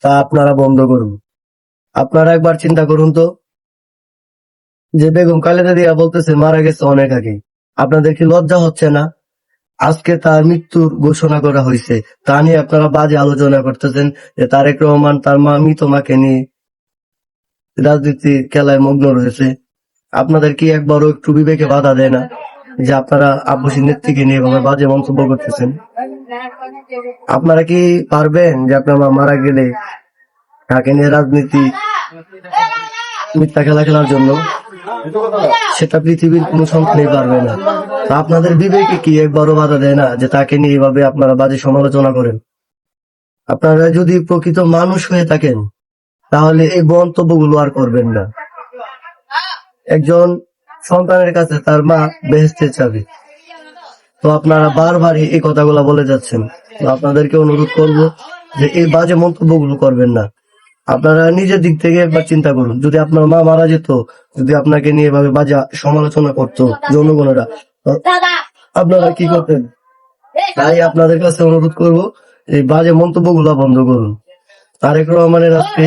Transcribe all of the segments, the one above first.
তা আপনারা বন্ধ করুন। আপনারা একবার চিন্তা করুন তো, যে বেগম খালেদা জিয়া বলতেছে মারা গেছে অনেক আগে, আপনাদের কি লজ্জা হচ্ছে না? আজকে তার মৃত্যুর ঘোষণা করা হয়েছে, তা নিয়ে আপনারা বাজে আলোচনা করতেছেন যে তারেক রহমান তার মৃত মাকে নিয়ে রাজনীতির খেলায় মগ্ন রয়েছে। আপনাদের কি একবারও একটু বিবেকে বাধা দেয় না যে আপনারা আব্বাসীর নেত্রীকে নিয়ে এভাবে বাজে মন্তব্য করতেছেন? আপনারা কি পারবেন যে আপনার মা মারা গেলে তাকে নিয়ে রাজনীতি মিথ্যা খেলা খেলার জন্য? সেটা পৃথিবীর কোন সন্তানই পারবে না। তা আপনাদের বিবেকে কি একবারও বাধা দেয় না যে তাকে নিয়ে এভাবে আপনারা বাজে সমালোচনা করেন? আপনারা যদি প্রকৃত মানুষ হয়ে থাকেন তাহলে এই মন্তব্যগুলো আর করবেন না। একজন সন্তানের কাছে তার মা বেহেশতের চাবি, তো আপনারা বারবারই এই কথাগুলো বলে যাচ্ছেন। তো আপনাদেরকে অনুরোধ করব যে এই বাজে মন্তব্যগুলো করবেন না। আপনারা নিজের দিক থেকে একবার চিন্তা করুন, যদি আপনার মা মারা যেত, যদি আপনাকে নিয়ে এভাবে বাজে সমালোচনা করতো জনগণেরা, আপনারা কি করতেন? তাই আপনাদের কাছে অনুরোধ করব, এই বাজে মন্তব্যগুলো বন্ধ করুন। তারেক রহমানের আজকে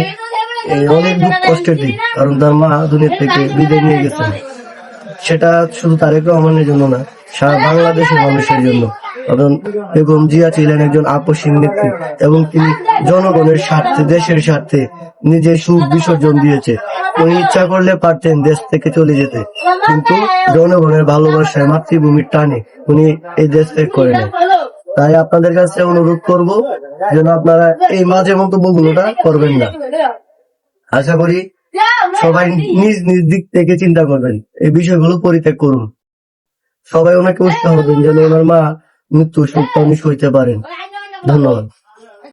অনেক দুঃখ কষ্টের দিন, কারণ তার মা দুনিয়া থেকে বিদায় নিয়ে গেছেন। সেটা শুধু তারেক রহমানের জন্য না, সারা বাংলাদেশের মানুষের জন্য। কারণ বেগম জিয়া ছিলেন একজন আপসীন নেত্রী এবং তিনি জনগণের স্বার্থে, দেশের স্বার্থে নিজের সুখ বিসর্জন দিয়েছে। উনি ইচ্ছা করলে পারতেন দেশ থেকে চলে যেতে, কিন্তু জনগণের ভালোবাসায়, মাতৃভূমির টানে উনি এই দেশ ত্যাগ করে নেন। তাই আপনাদের কাছে অনুরোধ করব যেন আপনারা এই মাঝে মন্তব্যগুলোটা করবেন না। আশা করি সবাই নিজ নিজ দিক থেকে চিন্তা করবেন, এই বিষয়গুলো পরিত্যাগ করুন। সবাই ওনাকে উৎসাহ দেন যেন ওনার মা মৃত্যু সুখ হইতে পারেন। ধন্যবাদ।